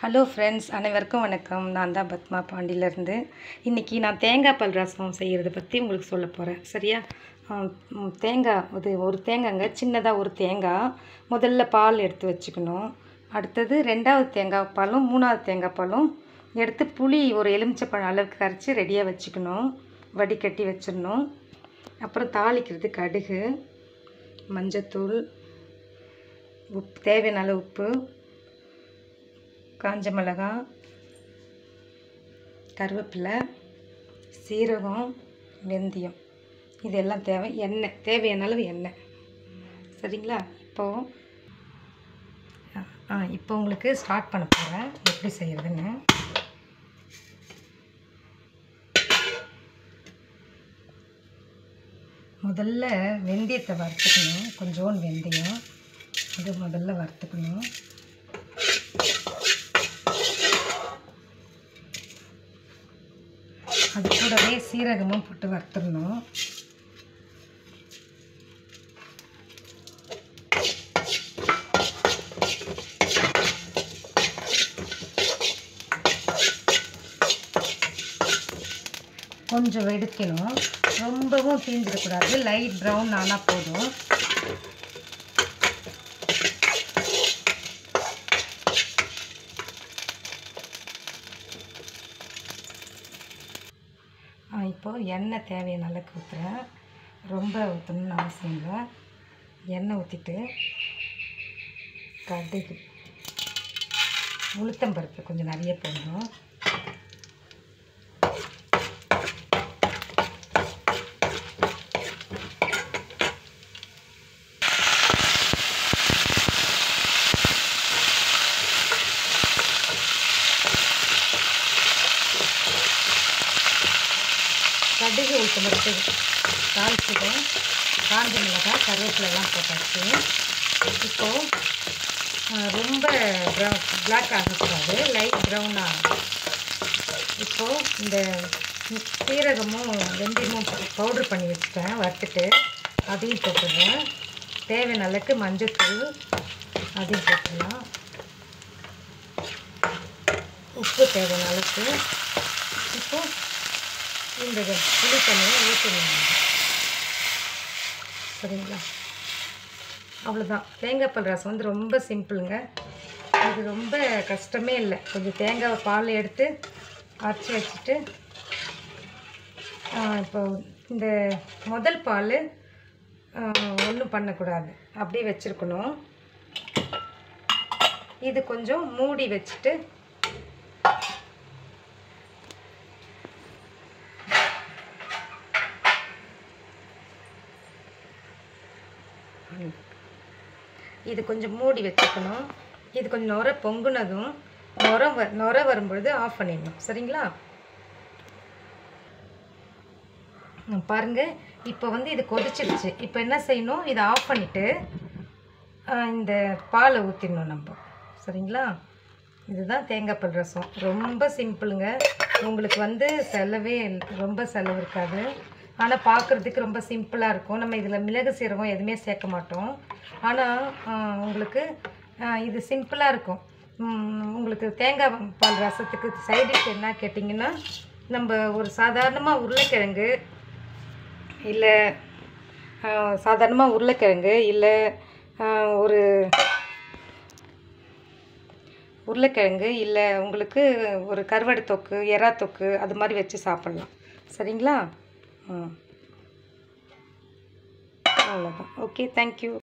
Hello friends, அனைவருக்கும் வணக்கம். நான் தான் பத்மா பாண்டியிலேருந்து. இன்றைக்கி நான் தேங்காய் பால் ரசம் செய்கிறத பற்றி உங்களுக்கு சொல்ல போகிறேன். சரியா? தேங்காய் ஒரு தேங்காய்ங்க, சின்னதாக ஒரு தேங்காய் முதல்ல பால் எடுத்து வச்சுக்கணும். அடுத்தது ரெண்டாவது தேங்காய் பாலும் மூணாவது தேங்காய் பாலும் எடுத்து புளி ஒரு எலுமிச்சப்பழம் அளவுக்கு கரைச்சி ரெடியாக வச்சுக்கணும். வடிகட்டி வச்சிடணும். அப்புறம் தாளிக்கிறது கடுகு, மஞ்சத்தூள், உப்பு, தேவையான அளவு உப்பு, காஞ்ச மிளகாய், கருவேப்பிலை, சீரகம், வெந்தயம், இதெல்லாம் தேவை. எண்ணெய், தேவையான அளவு எண்ணெய். சரிங்களா? இப்போ உங்களுக்கு ஸ்டார்ட் பண்ண போகிறேன் எப்படி செய்கிறதுன்னு. முதல்ல வெந்தயத்தை வறுத்துக்கணும். கொஞ்சோண்டு வெந்தயம் இது முதல்ல வறுத்துக்கணும். அது கூடவே சீரகமும் போட்டு வறுத்துடணும். கொஞ்சம் வெடிக்கணும், ரொம்பவும் தீஞ்சிடக்கூடாது. லைட் ப்ரௌன் ஆனால் போதும். இப்போது எண்ணெய் தேவையான அளவுக்கு ஊற்றுறேன். ரொம்ப ஊற்றணும்னு அவசியம் இல்லை. எண்ணெய் ஊற்றிட்டு கடுகு, உளுத்தம்பருப்பு கொஞ்சம் நிறைய போடணும். கடுகு உளுத்தம்பருப்பு தாளிச்சிடும். காஞ்ச மிளகாய், கருவேப்பிலெல்லாம் போட்டாச்சு. இப்போது ரொம்ப பிளாக் ஆகக்கூடாது, லைட் ப்ரௌன் ஆகும். இப்போது இந்த சீரகமும் வெந்தயமும் பவுட்ரு பண்ணி வச்சுட்டேன், வறுத்துட்டு அதையும் போட்டுடுறேன். தேவையான அளவுக்கு மஞ்சத்தூள் அதையும் போட்டுடலாம். உப்பு தேவையான அளவுக்கு. இப்போது இந்த புளி தண்ணியை ஊற்றணும். சரிங்களா? அவ்வளோதான். தேங்காய் பால் ரசம் ரொம்ப சிம்பிளுங்க. இது ரொம்ப கஷ்டமே இல்லை. கொஞ்சம் தேங்காய் பால் எடுத்து அரைச்சி வச்சுட்டு இப்போ இந்த முதல் பால் ஒன்றும் பண்ணக்கூடாது, அப்படியே வச்சுருக்கணும். இது கொஞ்சம் மூடி வச்சுட்டு இது கொஞ்சம் மூடி வச்சுக்கணும். இது கொஞ்சம் நுர பொங்குனதும் நுர வரும்பொழுது ஆஃப் பண்ணிடணும். சரிங்களா? பாருங்கள், இப்போ இது கொதிச்சிடுச்சு. இப்போ என்ன செய்யணும், இதை ஆஃப் பண்ணிவிட்டு இந்த பாலை ஊற்றிடணும் நம்ம. சரிங்களா? இதுதான் தேங்காய் பால் ரசம். ரொம்ப சிம்பிளுங்க. உங்களுக்கு செலவே ரொம்ப செலவு இருக்காது. ஆனால் பார்க்குறதுக்கு ரொம்ப சிம்பிளாக இருக்கும். நம்ம இதில் மிளகு சீரகம் எதுவுமே சேர்க்க மாட்டோம். ஆனால் உங்களுக்கு இது சிம்பிளாக இருக்கும். உங்களுக்கு தேங்காய் பால் ரசத்துக்கு சைடிஷ் என்ன கேட்டிங்கன்னா, நம்ம ஒரு சாதாரணமாக உருளைக்கிழங்கு இல்லை உருளைக்கிழங்கு இல்லை உங்களுக்கு ஒரு கருவாடு தொக்கு, எறா தொக்கு, அது மாதிரி வச்சு சாப்பிட்லாம். சரிங்களா? அவ்வளோதான். Okay, thank you.